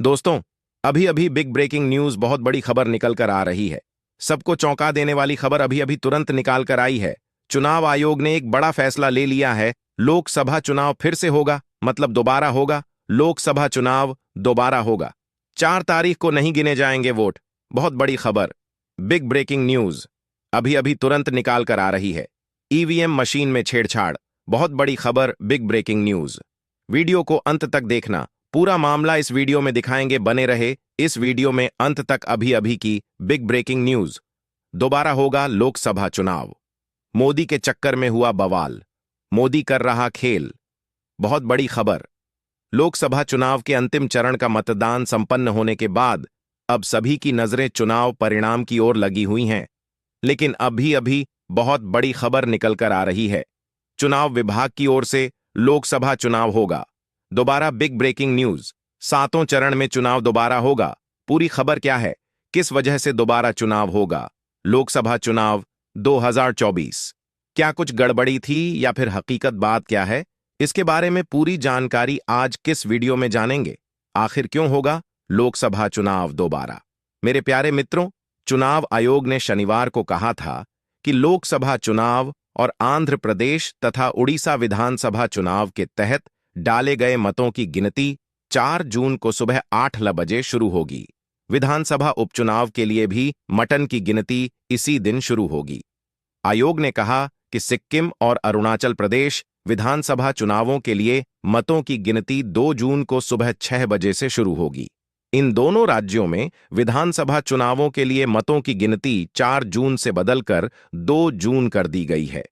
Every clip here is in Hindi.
दोस्तों, अभी अभी बिग ब्रेकिंग न्यूज, बहुत बड़ी खबर निकल कर आ रही है। सबको चौंका देने वाली खबर अभी अभी तुरंत निकाल कर आई है। चुनाव आयोग ने एक बड़ा फैसला ले लिया है। लोकसभा चुनाव फिर से होगा, मतलब दोबारा होगा। लोकसभा चुनाव दोबारा होगा। 4 तारीख को नहीं गिने जाएंगे वोट। बहुत बड़ी खबर, बिग ब्रेकिंग न्यूज अभी अभी तुरंत निकाल कर आ रही है। ईवीएम मशीन में छेड़छाड़, बहुत बड़ी खबर, बिग ब्रेकिंग न्यूज। वीडियो को अंत तक देखना, पूरा मामला इस वीडियो में दिखाएंगे, बने रहे इस वीडियो में अंत तक। अभी अभी की बिग ब्रेकिंग न्यूज, दोबारा होगा लोकसभा चुनाव। मोदी के चक्कर में हुआ बवाल, मोदी कर रहा खेल। बहुत बड़ी खबर, लोकसभा चुनाव के अंतिम चरण का मतदान संपन्न होने के बाद अब सभी की नजरें चुनाव परिणाम की ओर लगी हुई हैं। लेकिन अभी अभी बहुत बड़ी खबर निकल कर आ रही है। चुनाव विभाग की ओर से लोकसभा चुनाव होगा दोबारा। बिग ब्रेकिंग न्यूज, 7वें चरण में चुनाव दोबारा होगा। पूरी खबर क्या है, किस वजह से दोबारा चुनाव होगा? लोकसभा चुनाव 2024, क्या कुछ गड़बड़ी थी या फिर हकीकत बात क्या है? इसके बारे में पूरी जानकारी आज किस वीडियो में जानेंगे। आखिर क्यों होगा लोकसभा चुनाव दोबारा? मेरे प्यारे मित्रों, चुनाव आयोग ने शनिवार को कहा था कि लोकसभा चुनाव और आंध्र प्रदेश तथा उड़ीसा विधानसभा चुनाव के तहत डाले गए मतों की गिनती 4 जून को सुबह 8 बजे शुरू होगी। विधानसभा उपचुनाव के लिए भी मटन की गिनती इसी दिन शुरू होगी। आयोग ने कहा कि सिक्किम और अरुणाचल प्रदेश विधानसभा चुनावों के लिए मतों की गिनती 2 जून को सुबह 6 बजे से शुरू होगी। इन दोनों राज्यों में विधानसभा चुनावों के लिए मतों की गिनती 4 जून से बदलकर 2 जून कर दी गई है।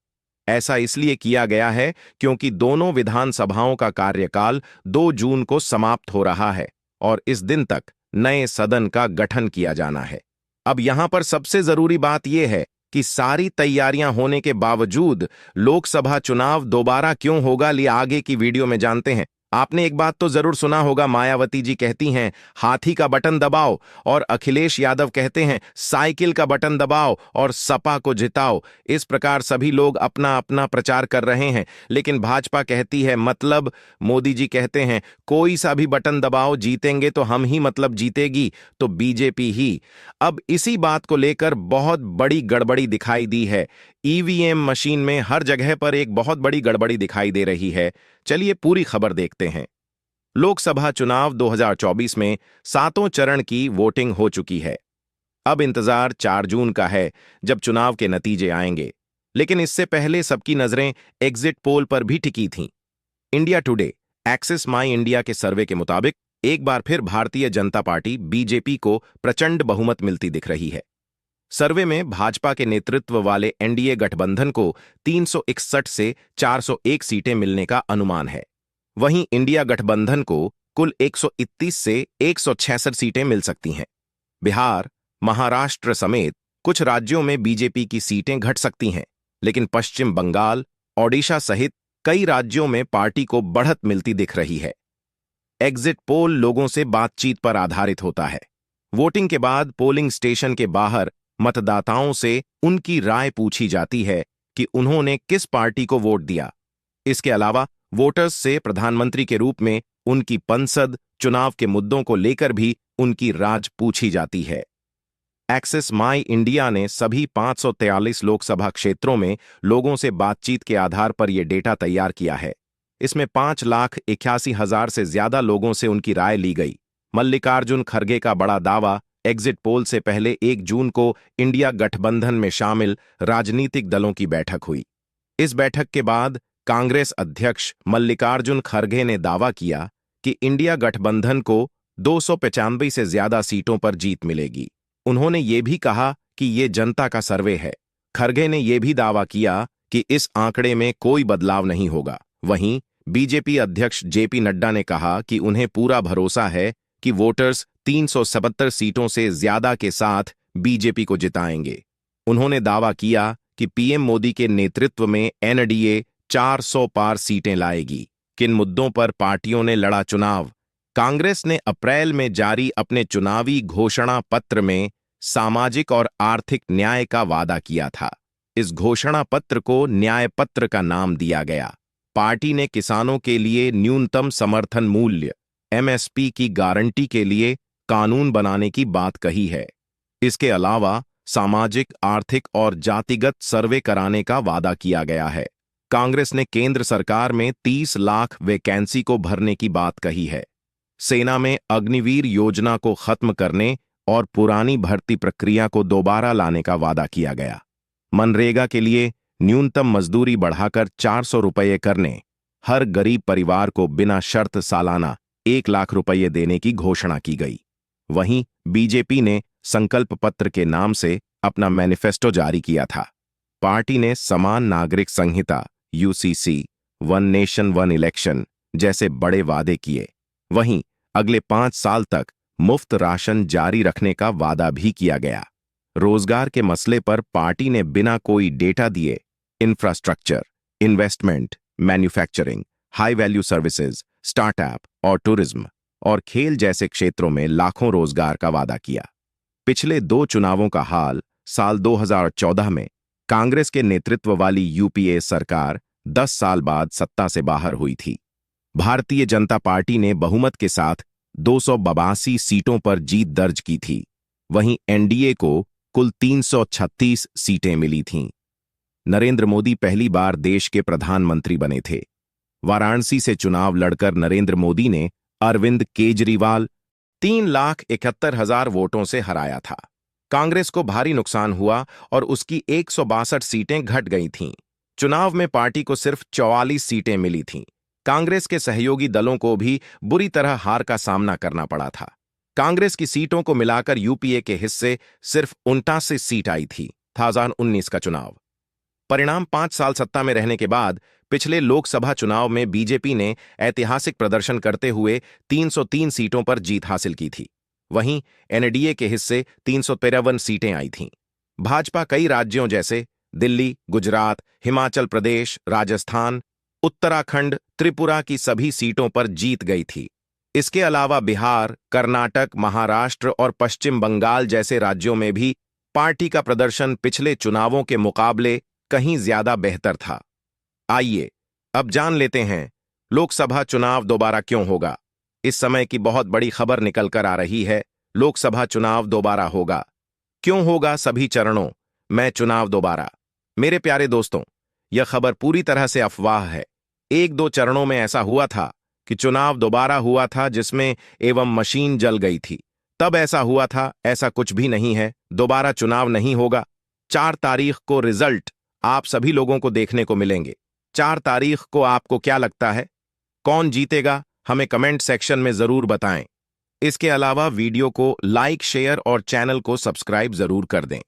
ऐसा इसलिए किया गया है क्योंकि दोनों विधानसभाओं का कार्यकाल 2 जून को समाप्त हो रहा है और इस दिन तक नए सदन का गठन किया जाना है। अब यहां पर सबसे जरूरी बात यह है कि सारी तैयारियां होने के बावजूद लोकसभा चुनाव दोबारा क्यों होगा, लिए आगे की वीडियो में जानते हैं। आपने एक बात तो जरूर सुना होगा, मायावती जी कहती हैं हाथी का बटन दबाओ और अखिलेश यादव कहते हैं साइकिल का बटन दबाओ और सपा को जिताओ। इस प्रकार सभी लोग अपना अपना प्रचार कर रहे हैं, लेकिन भाजपा कहती है, मतलब मोदी जी कहते हैं कोई सा भी बटन दबाओ, जीतेंगे तो हम ही, मतलब जीतेगी तो बीजेपी ही। अब इसी बात को लेकर बहुत बड़ी गड़बड़ी दिखाई दी है। ईवीएम मशीन में हर जगह पर एक बहुत बड़ी गड़बड़ी दिखाई दे रही है। चलिए पूरी खबर देखते हैं। लोकसभा चुनाव 2024 में 7वें चरण की वोटिंग हो चुकी है। अब इंतजार 4 जून का है जब चुनाव के नतीजे आएंगे। लेकिन इससे पहले सबकी नजरें एग्जिट पोल पर भी टिकी थीं। इंडिया टुडे, एक्सिस माई इंडिया के सर्वे के मुताबिक एक बार फिर भारतीय जनता पार्टी बीजेपी को प्रचंड बहुमत मिलती दिख रही है। सर्वे में भाजपा के नेतृत्व वाले एनडीए गठबंधन को 361 से 401 सीटें मिलने का अनुमान है। वहीं इंडिया गठबंधन को कुल 131 से 166 सीटें मिल सकती हैं। बिहार, महाराष्ट्र समेत कुछ राज्यों में बीजेपी की सीटें घट सकती हैं, लेकिन पश्चिम बंगाल, ओडिशा सहित कई राज्यों में पार्टी को बढ़त मिलती दिख रही है। एग्जिट पोल लोगों से बातचीत पर आधारित होता है। वोटिंग के बाद पोलिंग स्टेशन के बाहर मतदाताओं से उनकी राय पूछी जाती है कि उन्होंने किस पार्टी को वोट दिया। इसके अलावा वोटर्स से प्रधानमंत्री के रूप में उनकी पंसद, चुनाव के मुद्दों को लेकर भी उनकी राय पूछी जाती है। एक्सिस माई इंडिया ने सभी 543 लोकसभा क्षेत्रों में लोगों से बातचीत के आधार पर यह डेटा तैयार किया है। इसमें 5,81,000 से ज्यादा लोगों से उनकी राय ली गई। मल्लिकार्जुन खड़गे का बड़ा दावा, एग्जिट पोल से पहले 1 जून को इंडिया गठबंधन में शामिल राजनीतिक दलों की बैठक हुई। इस बैठक के बाद कांग्रेस अध्यक्ष मल्लिकार्जुन खड़गे ने दावा किया कि इंडिया गठबंधन को 295 से ज्यादा सीटों पर जीत मिलेगी। उन्होंने ये भी कहा कि ये जनता का सर्वे है। खड़गे ने यह भी दावा किया कि इस आंकड़े में कोई बदलाव नहीं होगा। वहीं बीजेपी अध्यक्ष जेपी नड्डा ने कहा कि उन्हें पूरा भरोसा है कि वोटर्स 377 सीटों से ज्यादा के साथ बीजेपी को जिताएंगे। उन्होंने दावा किया कि पीएम मोदी के नेतृत्व में एनडीए 400 पार सीटें लाएगी। किन मुद्दों पर पार्टियों ने लड़ा चुनाव? कांग्रेस ने अप्रैल में जारी अपने चुनावी घोषणा पत्र में सामाजिक और आर्थिक न्याय का वादा किया था। इस घोषणा पत्र को न्याय पत्र का नाम दिया गया। पार्टी ने किसानों के लिए न्यूनतम समर्थन मूल्य एमएसपी की गारंटी के लिए कानून बनाने की बात कही है। इसके अलावा सामाजिक, आर्थिक और जातिगत सर्वे कराने का वादा किया गया है। कांग्रेस ने केंद्र सरकार में 30 लाख वैकेंसी को भरने की बात कही है। सेना में अग्निवीर योजना को खत्म करने और पुरानी भर्ती प्रक्रिया को दोबारा लाने का वादा किया गया। मनरेगा के लिए न्यूनतम मजदूरी बढ़ाकर 400 रुपये करने, हर गरीब परिवार को बिना शर्त सालाना 1 लाख रुपये देने की घोषणा की गई। वहीं बीजेपी ने संकल्प पत्र के नाम से अपना मैनिफेस्टो जारी किया था। पार्टी ने समान नागरिक संहिता UCC, one nation one election जैसे बड़े वादे किए। वहीं अगले 5 साल तक मुफ्त राशन जारी रखने का वादा भी किया गया। रोजगार के मसले पर पार्टी ने बिना कोई डेटा दिए infrastructure, investment, manufacturing, high value services, startup और टूरिज्म और खेल जैसे क्षेत्रों में लाखों रोजगार का वादा किया। पिछले 2 चुनावों का हाल साल 2014 में कांग्रेस के नेतृत्व वाली यूपीए सरकार 10 साल बाद सत्ता से बाहर हुई थी। भारतीय जनता पार्टी ने बहुमत के साथ 282 सीटों पर जीत दर्ज की थी। वहीं एनडीए को कुल 336 सीटें मिली थीं। नरेंद्र मोदी पहली बार देश के प्रधानमंत्री बने थे। वाराणसी से चुनाव लड़कर नरेंद्र मोदी ने अरविंद केजरीवाल 3,71,000 वोटों से हराया था। कांग्रेस को भारी नुकसान हुआ और उसकी 162 सीटें घट गई थीं। चुनाव में पार्टी को सिर्फ 44 सीटें मिली थीं। कांग्रेस के सहयोगी दलों को भी बुरी तरह हार का सामना करना पड़ा था। कांग्रेस की सीटों को मिलाकर यूपीए के हिस्से सिर्फ 79 सीट आई थी। 2019 का चुनाव परिणाम 5 साल सत्ता में रहने के बाद पिछले लोकसभा चुनाव में बीजेपी ने ऐतिहासिक प्रदर्शन करते हुए 303 सीटों पर जीत हासिल की थी। वहीं एनडीए के हिस्से 353 सीटें आई थीं। भाजपा कई राज्यों जैसे दिल्ली, गुजरात, हिमाचल प्रदेश, राजस्थान, उत्तराखंड, त्रिपुरा की सभी सीटों पर जीत गई थी। इसके अलावा बिहार, कर्नाटक, महाराष्ट्र और पश्चिम बंगाल जैसे राज्यों में भी पार्टी का प्रदर्शन पिछले चुनावों के मुकाबले कहीं ज्यादा बेहतर था। आइए अब जान लेते हैं लोकसभा चुनाव दोबारा क्यों होगा। इस समय की बहुत बड़ी खबर निकल कर आ रही है। लोकसभा चुनाव दोबारा होगा। क्यों होगा सभी चरणों में चुनाव दोबारा? मेरे प्यारे दोस्तों, यह खबर पूरी तरह से अफवाह है। 1-2 चरणों में ऐसा हुआ था कि चुनाव दोबारा हुआ था जिसमें एवं मशीन जल गई थी, तब ऐसा हुआ था। ऐसा कुछ भी नहीं है। दोबारा चुनाव नहीं होगा। 4 तारीख को रिजल्ट आप सभी लोगों को देखने को मिलेंगे। 4 तारीख को आपको क्या लगता है कौन जीतेगा? हमें कमेंट सेक्शन में जरूर बताएं। इसके अलावा वीडियो को लाइक, शेयर और चैनल को सब्सक्राइब जरूर कर दें।